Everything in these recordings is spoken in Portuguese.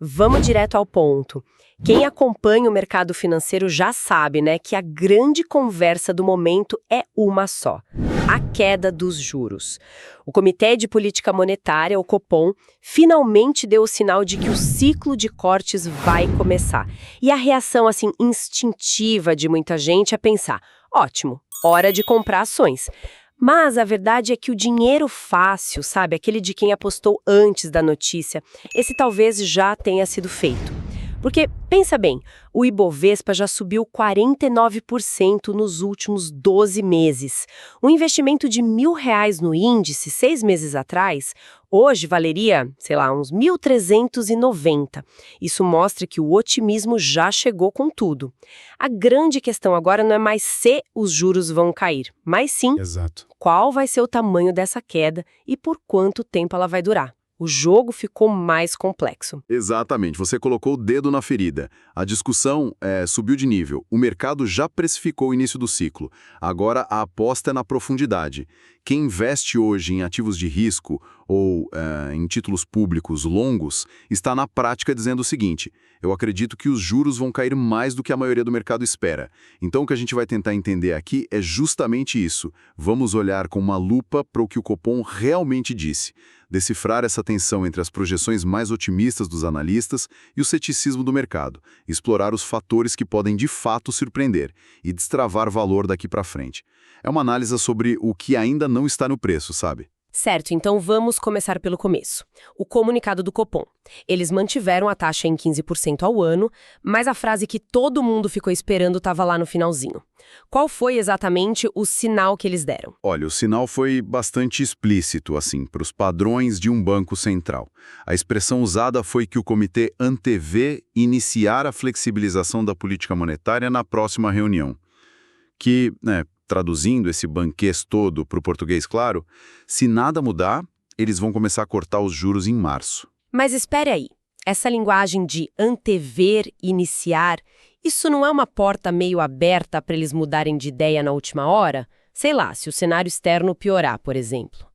Vamos direto ao ponto. Quem acompanha o mercado financeiro já sabe, né, que a grande conversa do momento é uma só: a queda dos juros. O Comitê de Política Monetária, o Copom, finalmente deu o sinal de que o ciclo de cortes vai começar. E a reação, assim, instintiva de muita gente é pensar: ótimo, hora de comprar ações. Mas a verdade é que o dinheiro fácil, sabe, aquele de quem apostou antes da notícia, esse talvez já tenha sido feito. Porque, pensa bem, o Ibovespa já subiu 49% nos últimos 12 meses. Um investimento de R$ 1.000 no índice 6 meses atrás, hoje valeria, sei lá, uns 1.390. Isso mostra que o otimismo já chegou com tudo. A grande questão agora não é mais se os juros vão cair, mas sim Exato. qual vai ser o tamanho dessa queda e por quanto tempo ela vai durar. O jogo ficou mais complexo. Exatamente, você colocou o dedo na ferida. A discussão subiu de nível. O mercado já precificou o início do ciclo. Agora a aposta é na profundidade. Quem investe hoje em ativos de risco ou em títulos públicos longos está na prática dizendo o seguinte: eu acredito que os juros vão cair mais do que a maioria do mercado espera. Então o que a gente vai tentar entender aqui é justamente isso. Vamos olhar com uma lupa para o que o Copom realmente disse. Decifrar essa tensão entre as projeções mais otimistas dos analistas e o ceticismo do mercado, explorar os fatores que podem de fato surpreender e destravar valor daqui para frente. É uma análise sobre o que ainda não está no preço, sabe? Certo, então vamos começar pelo começo. O comunicado do Copom. Eles mantiveram a taxa em 15% ao ano, mas a frase que todo mundo ficou esperando estava lá no finalzinho. Qual foi exatamente o sinal que eles deram? Olha, o sinal foi bastante explícito, assim, para os padrões de um banco central. A expressão usada foi que o comitê antevê iniciar a flexibilização da política monetária na próxima reunião. Que, traduzindo esse banquês todo para o português claro, se nada mudar, eles vão começar a cortar os juros em março. Mas espere aí, essa linguagem de antever, iniciar, isso não é uma porta meio aberta para eles mudarem de ideia na última hora? Sei lá, se o cenário externo piorar, por exemplo.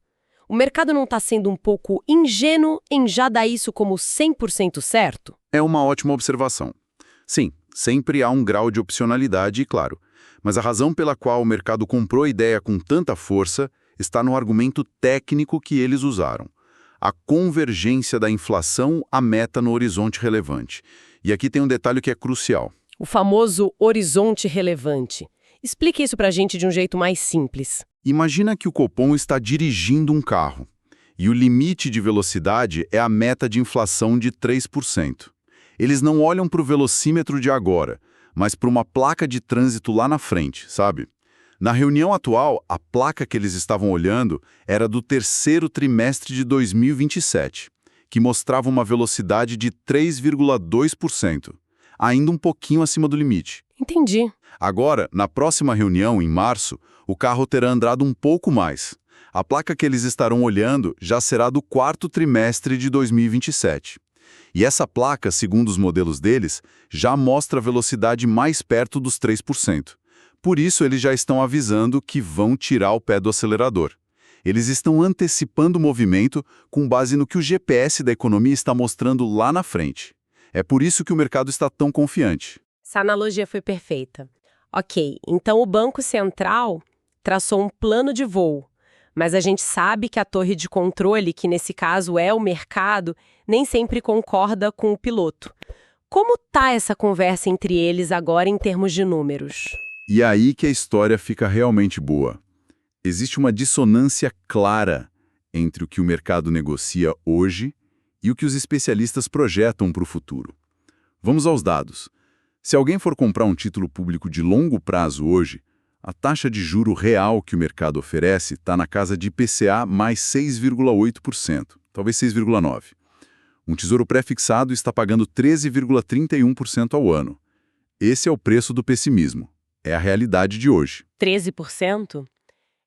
O mercado não está sendo um pouco ingênuo em já dar isso como 100% certo? É uma ótima observação. Sim, sempre há um grau de opcionalidade, claro. Mas a razão pela qual o mercado comprou a ideia com tanta força está no argumento técnico que eles usaram: a convergência da inflação à meta no horizonte relevante. E aqui tem um detalhe que é crucial. O famoso horizonte relevante. Explique isso para a gente de um jeito mais simples. Imagina que o Copom está dirigindo um carro e o limite de velocidade é a meta de inflação de 3%. Eles não olham para o velocímetro de agora, mas para uma placa de trânsito lá na frente, sabe? Na reunião atual, a placa que eles estavam olhando era do terceiro trimestre de 2027, que mostrava uma velocidade de 3,2%, ainda um pouquinho acima do limite. Entendi. Agora, na próxima reunião, em março, o carro terá andado um pouco mais. A placa que eles estarão olhando já será do quarto trimestre de 2027. E essa placa, segundo os modelos deles, já mostra a velocidade mais perto dos 3%. Por isso, eles já estão avisando que vão tirar o pé do acelerador. Eles estão antecipando o movimento com base no que o GPS da economia está mostrando lá na frente. É por isso que o mercado está tão confiante. Essa analogia foi perfeita. Ok, então o Banco Central traçou um plano de voo, mas a gente sabe que a torre de controle, que nesse caso é o mercado, nem sempre concorda com o piloto. Como tá essa conversa entre eles agora em termos de números? E aí que a história fica realmente boa. Existe uma dissonância clara entre o que o mercado negocia hoje e o que os especialistas projetam para o futuro. Vamos aos dados. Se alguém for comprar um título público de longo prazo hoje, a taxa de juro real que o mercado oferece está na casa de IPCA mais 6,8%, talvez 6,9%. Um tesouro pré-fixado está pagando 13,31% ao ano. Esse é o preço do pessimismo. É a realidade de hoje. 13%?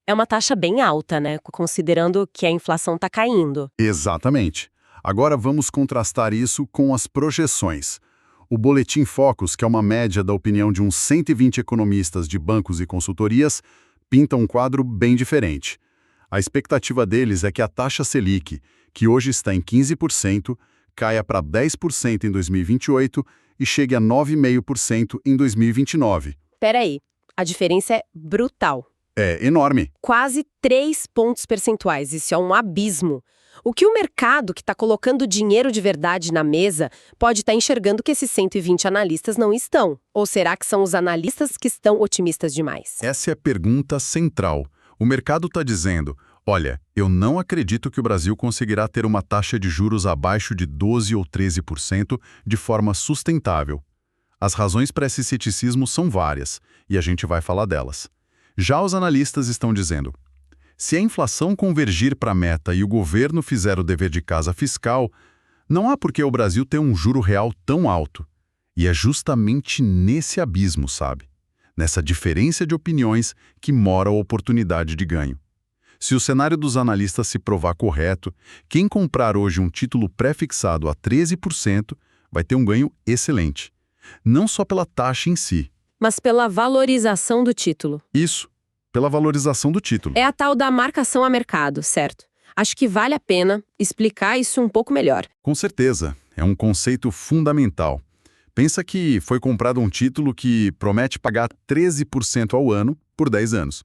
É uma taxa bem alta, né? Considerando que a inflação está caindo. Exatamente. Agora vamos contrastar isso com as projeções. O Boletim Focus, que é uma média da opinião de uns 120 economistas de bancos e consultorias, pinta um quadro bem diferente. A expectativa deles é que a taxa Selic, que hoje está em 15%, caia para 10% em 2028 e chegue a 9,5% em 2029. Peraí, a diferença é brutal. É enorme. Quase 3 pontos percentuais, isso é um abismo. O que o mercado, que está colocando dinheiro de verdade na mesa, pode estar enxergando que esses 120 analistas não estão? Ou será que são os analistas que estão otimistas demais? Essa é a pergunta central. O mercado está dizendo, olha, eu não acredito que o Brasil conseguirá ter uma taxa de juros abaixo de 12% ou 13% de forma sustentável. As razões para esse ceticismo são várias, e a gente vai falar delas. Já os analistas estão dizendo, se a inflação convergir para a meta e o governo fizer o dever de casa fiscal, não há por que o Brasil ter um juro real tão alto. E é justamente nesse abismo, sabe? Nessa diferença de opiniões que mora a oportunidade de ganho. Se o cenário dos analistas se provar correto, quem comprar hoje um título pré-fixado a 13% vai ter um ganho excelente. Não só pela taxa em si. Mas pela valorização do título. Isso, pela valorização do título. É a tal da marcação a mercado, certo? Acho que vale a pena explicar isso um pouco melhor. Com certeza, é um conceito fundamental. Pensa que foi comprado um título que promete pagar 13% ao ano por 10 anos.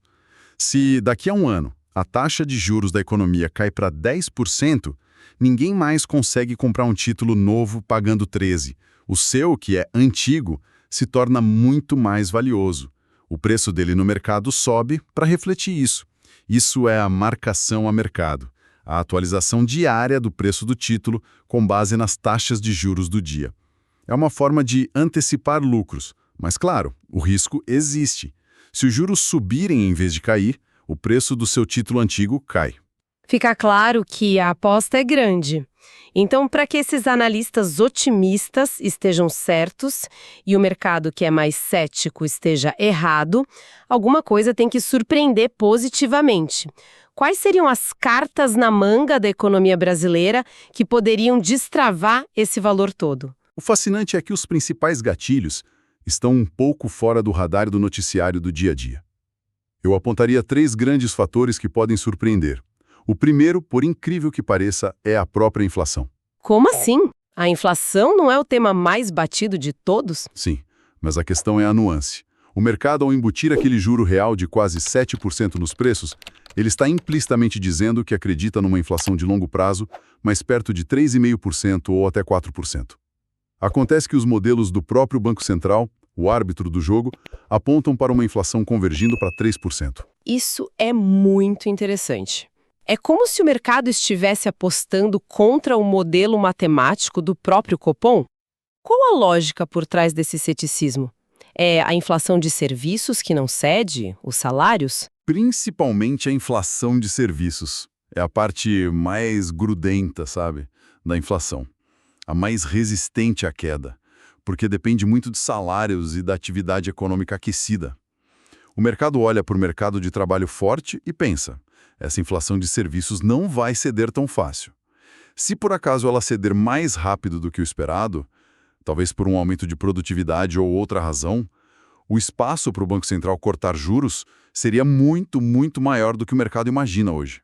Se daqui a um ano a taxa de juros da economia cai para 10%, ninguém mais consegue comprar um título novo pagando 13%. O seu, que é antigo, se torna muito mais valioso. O preço dele no mercado sobe para refletir isso. Isso é a marcação a mercado, a atualização diária do preço do título com base nas taxas de juros do dia. É uma forma de antecipar lucros, mas claro, o risco existe. Se os juros subirem em vez de cair, o preço do seu título antigo cai. Fica claro que a aposta é grande. Então, para que esses analistas otimistas estejam certos e o mercado que é mais cético esteja errado, alguma coisa tem que surpreender positivamente. Quais seriam as cartas na manga da economia brasileira que poderiam destravar esse valor todo? O fascinante é que os principais gatilhos estão um pouco fora do radar do noticiário do dia a dia. Eu apontaria 3 grandes fatores que podem surpreender. O primeiro, por incrível que pareça, é a própria inflação. Como assim? A inflação não é o tema mais batido de todos? Sim, mas a questão é a nuance. O mercado, ao embutir aquele juro real de quase 7% nos preços, ele está implicitamente dizendo que acredita numa inflação de longo prazo, mais perto de 3,5% ou até 4%. Acontece que os modelos do próprio Banco Central, o árbitro do jogo, apontam para uma inflação convergindo para 3%. Isso é muito interessante. É como se o mercado estivesse apostando contra o modelo matemático do próprio Copom? Qual a lógica por trás desse ceticismo? É a inflação de serviços que não cede, os salários? Principalmente a inflação de serviços. É a parte mais grudenta, sabe, da inflação. A mais resistente à queda, porque depende muito de salários e da atividade econômica aquecida. O mercado olha para o mercado de trabalho forte e pensa, essa inflação de serviços não vai ceder tão fácil. Se por acaso ela ceder mais rápido do que o esperado, talvez por um aumento de produtividade ou outra razão, o espaço para o Banco Central cortar juros seria muito, muito maior do que o mercado imagina hoje.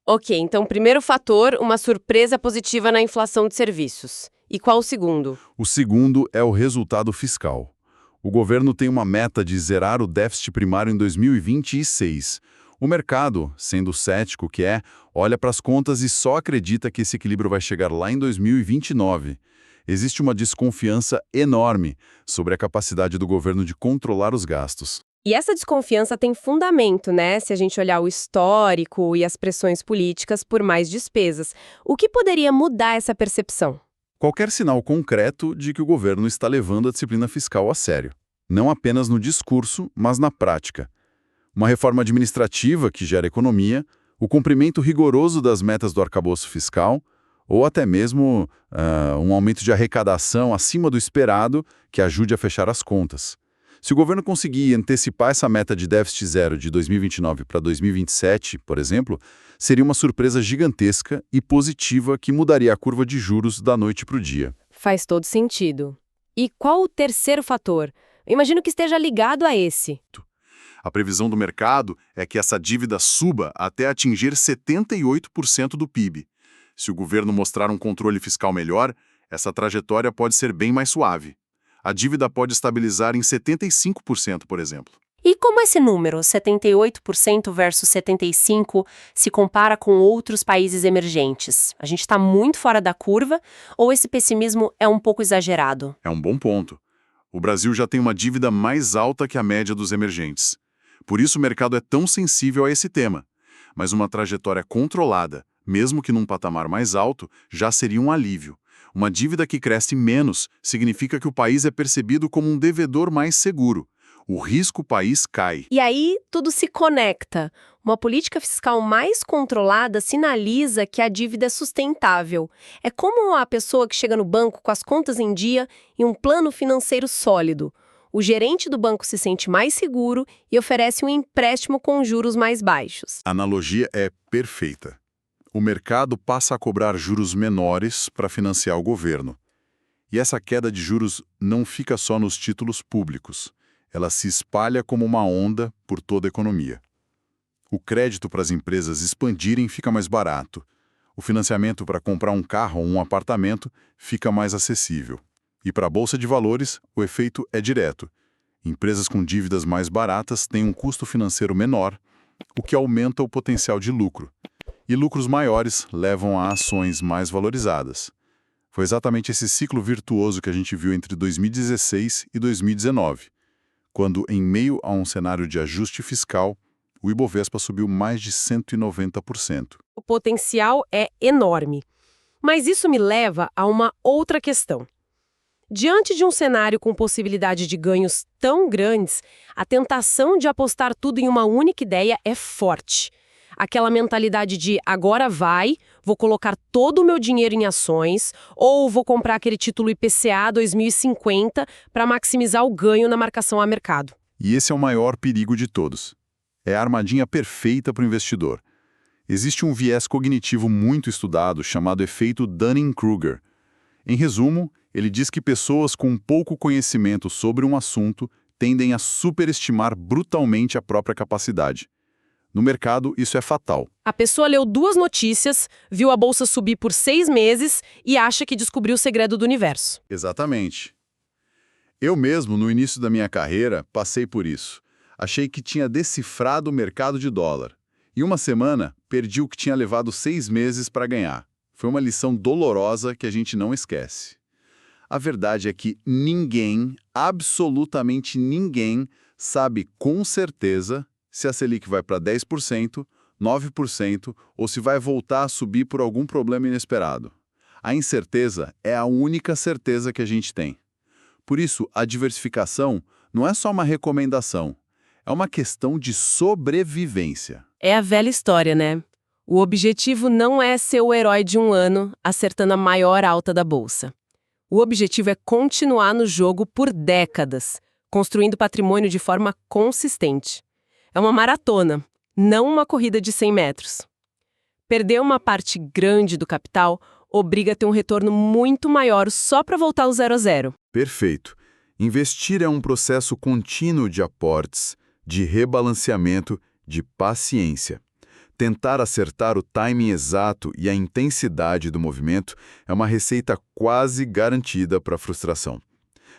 Ok, então primeiro fator, uma surpresa positiva na inflação de serviços. E qual o segundo? O segundo é o resultado fiscal. O governo tem uma meta de zerar o déficit primário em 2026. O mercado, sendo cético que é, olha para as contas e só acredita que esse equilíbrio vai chegar lá em 2029. Existe uma desconfiança enorme sobre a capacidade do governo de controlar os gastos. E essa desconfiança tem fundamento, né? Se a gente olhar o histórico e as pressões políticas por mais despesas. O que poderia mudar essa percepção? Qualquer sinal concreto de que o governo está levando a disciplina fiscal a sério. Não apenas no discurso, mas na prática. Uma reforma administrativa que gera economia, o cumprimento rigoroso das metas do arcabouço fiscal, ou até mesmo um aumento de arrecadação acima do esperado que ajude a fechar as contas. Se o governo conseguir antecipar essa meta de déficit zero de 2029 para 2027, por exemplo, seria uma surpresa gigantesca e positiva que mudaria a curva de juros da noite para o dia. Faz todo sentido. E qual o terceiro fator? Eu imagino que esteja ligado a esse. A previsão do mercado é que essa dívida suba até atingir 78% do PIB. Se o governo mostrar um controle fiscal melhor, essa trajetória pode ser bem mais suave. A dívida pode estabilizar em 75%, por exemplo. E como esse número, 78% versus 75%, se compara com outros países emergentes? A gente está muito fora da curva ou esse pessimismo é um pouco exagerado? É um bom ponto. O Brasil já tem uma dívida mais alta que a média dos emergentes. Por isso o mercado é tão sensível a esse tema. Mas uma trajetória controlada, mesmo que num patamar mais alto, já seria um alívio. Uma dívida que cresce menos significa que o país é percebido como um devedor mais seguro. O risco país cai. E aí tudo se conecta. Uma política fiscal mais controlada sinaliza que a dívida é sustentável. É como a pessoa que chega no banco com as contas em dia e um plano financeiro sólido. O gerente do banco se sente mais seguro e oferece um empréstimo com juros mais baixos. A analogia é perfeita. O mercado passa a cobrar juros menores para financiar o governo. E essa queda de juros não fica só nos títulos públicos. Ela se espalha como uma onda por toda a economia. O crédito para as empresas expandirem fica mais barato. O financiamento para comprar um carro ou um apartamento fica mais acessível. E para a Bolsa de Valores, o efeito é direto. Empresas com dívidas mais baratas têm um custo financeiro menor, o que aumenta o potencial de lucro. E lucros maiores levam a ações mais valorizadas. Foi exatamente esse ciclo virtuoso que a gente viu entre 2016 e 2019. Quando, em meio a um cenário de ajuste fiscal, o Ibovespa subiu mais de 190%. O potencial é enorme. Mas isso me leva a uma outra questão. Diante de um cenário com possibilidade de ganhos tão grandes, a tentação de apostar tudo em uma única ideia é forte. Aquela mentalidade de agora vai, vou colocar todo o meu dinheiro em ações ou vou comprar aquele título IPCA 2050 para maximizar o ganho na marcação a mercado. E esse é o maior perigo de todos. É a armadilha perfeita para o investidor. Existe um viés cognitivo muito estudado chamado efeito Dunning-Kruger. Em resumo, ele diz que pessoas com pouco conhecimento sobre um assunto tendem a superestimar brutalmente a própria capacidade. No mercado, isso é fatal. A pessoa leu 2 notícias, viu a bolsa subir por 6 meses e acha que descobriu o segredo do universo. Exatamente. Eu mesmo, no início da minha carreira, passei por isso. Achei que tinha decifrado o mercado de dólar. Em uma semana, perdi o que tinha levado 6 meses para ganhar. Foi uma lição dolorosa que a gente não esquece. A verdade é que ninguém, absolutamente ninguém, sabe com certeza se a Selic vai para 10%, 9% ou se vai voltar a subir por algum problema inesperado. A incerteza é a única certeza que a gente tem. Por isso, a diversificação não é só uma recomendação, é uma questão de sobrevivência. É a velha história, né? O objetivo não é ser o herói de um ano acertando a maior alta da bolsa. O objetivo é continuar no jogo por décadas, construindo patrimônio de forma consistente. É uma maratona, não uma corrida de 100 metros. Perder uma parte grande do capital obriga a ter um retorno muito maior só para voltar ao 0 a 0. Perfeito. Investir é um processo contínuo de aportes, de rebalanceamento, de paciência. Tentar acertar o timing exato e a intensidade do movimento é uma receita quase garantida para a frustração.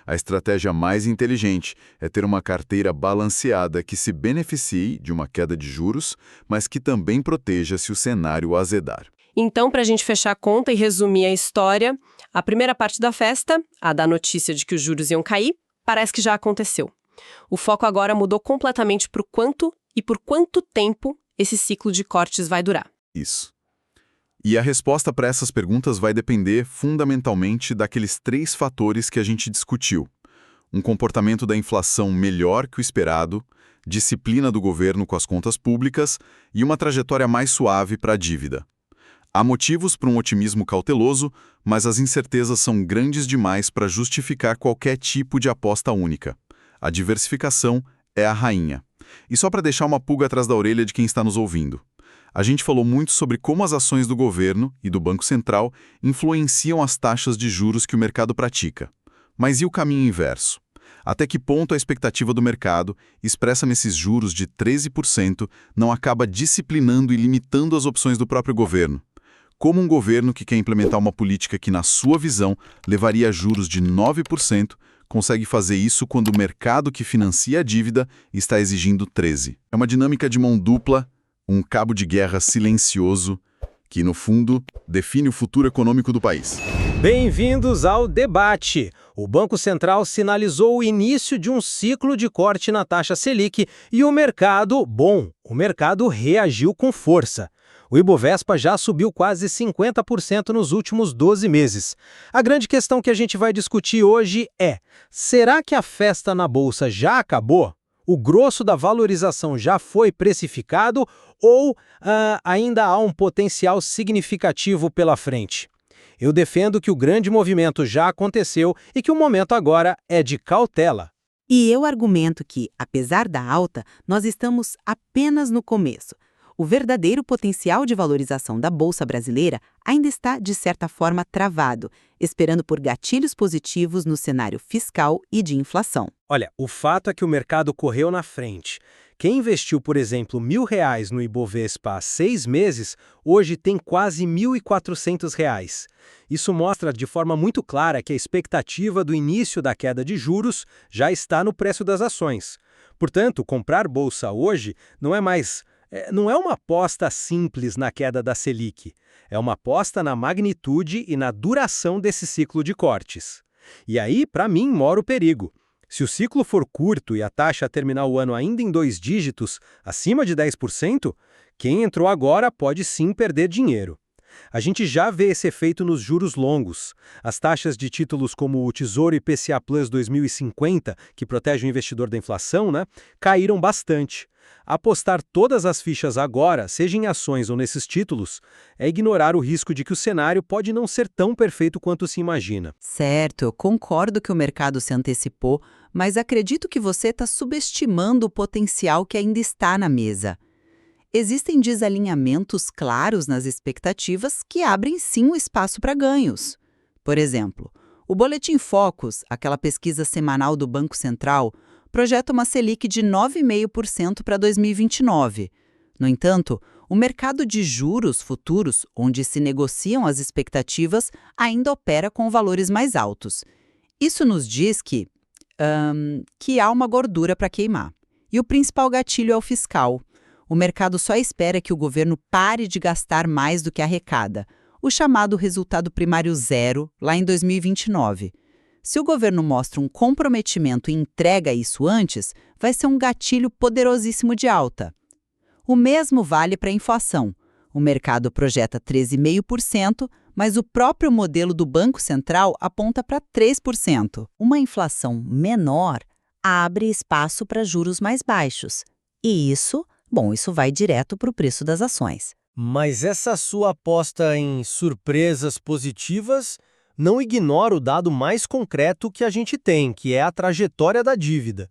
A estratégia mais inteligente é ter uma carteira balanceada que se beneficie de uma queda de juros, mas que também proteja se o cenário azedar. Então, para a gente fechar a conta e resumir a história, a primeira parte da festa, a da notícia de que os juros iam cair, parece que já aconteceu. O foco agora mudou completamente para o quanto e por quanto tempo esse ciclo de cortes vai durar. Isso. E a resposta para essas perguntas vai depender fundamentalmente daqueles 3 fatores que a gente discutiu. Um comportamento da inflação melhor que o esperado, disciplina do governo com as contas públicas e uma trajetória mais suave para a dívida. Há motivos para um otimismo cauteloso, mas as incertezas são grandes demais para justificar qualquer tipo de aposta única. A diversificação é a rainha. E só para deixar uma pulga atrás da orelha de quem está nos ouvindo. A gente falou muito sobre como as ações do governo e do Banco Central influenciam as taxas de juros que o mercado pratica. Mas e o caminho inverso? Até que ponto a expectativa do mercado, expressa nesses juros de 13%, não acaba disciplinando e limitando as opções do próprio governo? como um governo que quer implementar uma política que, na sua visão, levaria a juros de 9%, consegue fazer isso quando o mercado que financia a dívida está exigindo 13%. É uma dinâmica de mão dupla, um cabo de guerra silencioso, que, no fundo, define o futuro econômico do país. Bem-vindos ao debate. O Banco Central sinalizou o início de um ciclo de corte na taxa Selic e o mercado reagiu com força. O Ibovespa já subiu quase 50% nos últimos 12 meses. A grande questão que a gente vai discutir hoje é: será que a festa na Bolsa já acabou? O grosso da valorização já foi precificado ou ainda há um potencial significativo pela frente? Eu defendo que o grande movimento já aconteceu e que o momento agora é de cautela. E eu argumento que, apesar da alta, nós estamos apenas no começo. O verdadeiro potencial de valorização da Bolsa brasileira ainda está, de certa forma, travado, esperando por gatilhos positivos no cenário fiscal e de inflação. Olha, o fato é que o mercado correu na frente. Quem investiu, por exemplo, R$ 1.000 no Ibovespa há 6 meses, hoje tem quase R$ 1.400. Isso mostra de forma muito clara que a expectativa do início da queda de juros já está no preço das ações. Portanto, comprar bolsa hoje não é uma aposta simples na queda da Selic. É uma aposta na magnitude e na duração desse ciclo de cortes. E aí, para mim, mora o perigo. Se o ciclo for curto e a taxa terminar o ano ainda em 2 dígitos, acima de 10%, quem entrou agora pode sim perder dinheiro. A gente já vê esse efeito nos juros longos. As taxas de títulos como o Tesouro IPCA Plus 2050, que protege o investidor da inflação, caíram bastante. Apostar todas as fichas agora, seja em ações ou nesses títulos, é ignorar o risco de que o cenário pode não ser tão perfeito quanto se imagina. Certo, eu concordo que o mercado se antecipou, mas acredito que você está subestimando o potencial que ainda está na mesa. Existem desalinhamentos claros nas expectativas que abrem sim o espaço para ganhos. Por exemplo, o Boletim Focus, aquela pesquisa semanal do Banco Central, projeta uma Selic de 9,5% para 2029. No entanto, o mercado de juros futuros, onde se negociam as expectativas, ainda opera com valores mais altos. Isso nos diz que há uma gordura para queimar. E o principal gatilho é o fiscal. O mercado só espera que o governo pare de gastar mais do que arrecada, o chamado resultado primário zero, lá em 2029. Se o governo mostra um comprometimento e entrega isso antes, vai ser um gatilho poderosíssimo de alta. O mesmo vale para a inflação. O mercado projeta 13,5%, mas o próprio modelo do Banco Central aponta para 3%. Uma inflação menor abre espaço para juros mais baixos. E isso vai direto para o preço das ações. Mas essa sua aposta em surpresas positivas não ignora o dado mais concreto que a gente tem, que é a trajetória da dívida.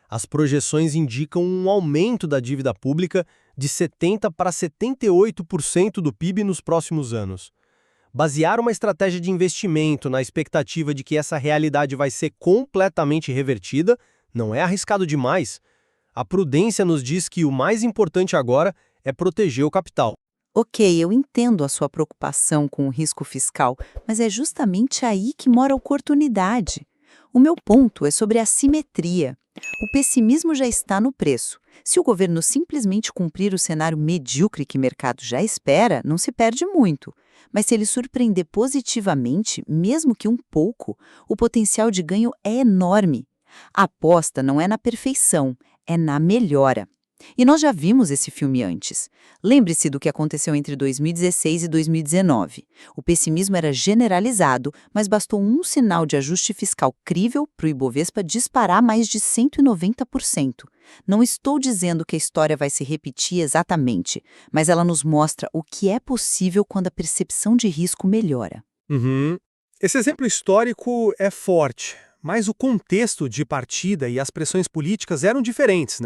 As projeções indicam um aumento da dívida pública de 70% para 78% do PIB nos próximos anos. Basear uma estratégia de investimento na expectativa de que essa realidade vai ser completamente revertida não é arriscado demais. A prudência nos diz que o mais importante agora é proteger o capital. Ok, eu entendo a sua preocupação com o risco fiscal, mas é justamente aí que mora a oportunidade. O meu ponto é sobre a simetria. O pessimismo já está no preço. Se o governo simplesmente cumprir o cenário medíocre que o mercado já espera, não se perde muito. Mas se ele surpreender positivamente, mesmo que um pouco, o potencial de ganho é enorme. A aposta não é na perfeição, é na melhora. E nós já vimos esse filme antes. Lembre-se do que aconteceu entre 2016 e 2019. O pessimismo era generalizado, mas bastou um sinal de ajuste fiscal crível para o Ibovespa disparar mais de 190%. Não estou dizendo que a história vai se repetir exatamente, mas ela nos mostra o que é possível quando a percepção de risco melhora. Esse exemplo histórico é forte, mas o contexto de partida e as pressões políticas eram diferentes,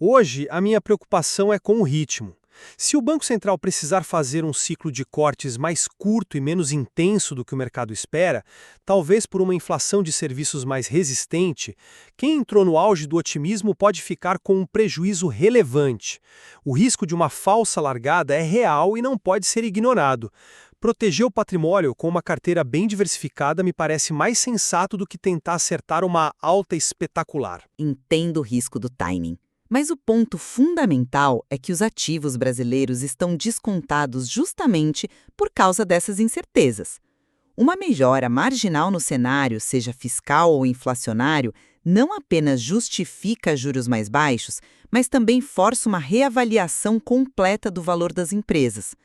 Hoje, a minha preocupação é com o ritmo. Se o Banco Central precisar fazer um ciclo de cortes mais curto e menos intenso do que o mercado espera, talvez por uma inflação de serviços mais resistente, quem entrou no auge do otimismo pode ficar com um prejuízo relevante. O risco de uma falsa largada é real e não pode ser ignorado. Proteger o patrimônio com uma carteira bem diversificada me parece mais sensato do que tentar acertar uma alta espetacular. Entendo o risco do timing. Mas o ponto fundamental é que os ativos brasileiros estão descontados justamente por causa dessas incertezas. Uma melhora marginal no cenário, seja fiscal ou inflacionário, não apenas justifica juros mais baixos, mas também força uma reavaliação completa do valor das empresas.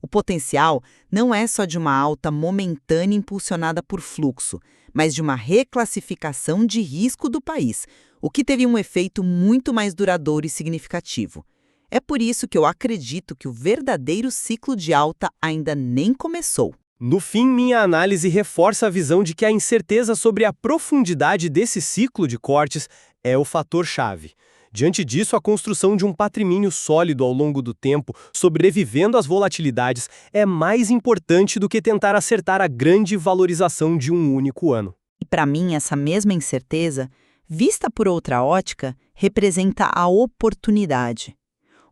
O potencial não é só de uma alta momentânea impulsionada por fluxo, mas de uma reclassificação de risco do país, o que teve um efeito muito mais duradouro e significativo. É por isso que eu acredito que o verdadeiro ciclo de alta ainda nem começou. No fim, minha análise reforça a visão de que a incerteza sobre a profundidade desse ciclo de cortes é o fator-chave. Diante disso, a construção de um patrimônio sólido ao longo do tempo, sobrevivendo às volatilidades, é mais importante do que tentar acertar a grande valorização de um único ano. E para mim, essa mesma incerteza, vista por outra ótica, representa a oportunidade.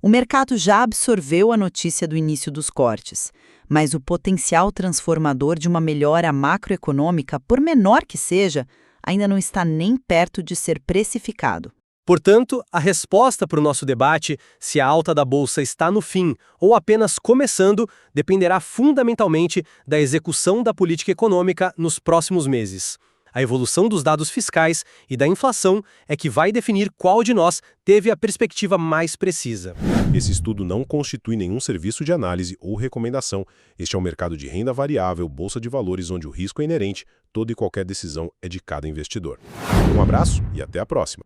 O mercado já absorveu a notícia do início dos cortes, mas o potencial transformador de uma melhora macroeconômica, por menor que seja, ainda não está nem perto de ser precificado. Portanto, a resposta para o nosso debate, se a alta da Bolsa está no fim ou apenas começando, dependerá fundamentalmente da execução da política econômica nos próximos meses. A evolução dos dados fiscais e da inflação é que vai definir qual de nós teve a perspectiva mais precisa. Esse estudo não constitui nenhum serviço de análise ou recomendação. Este é um mercado de renda variável, bolsa de valores, onde o risco é inerente, toda e qualquer decisão é de cada investidor. Um abraço e até a próxima.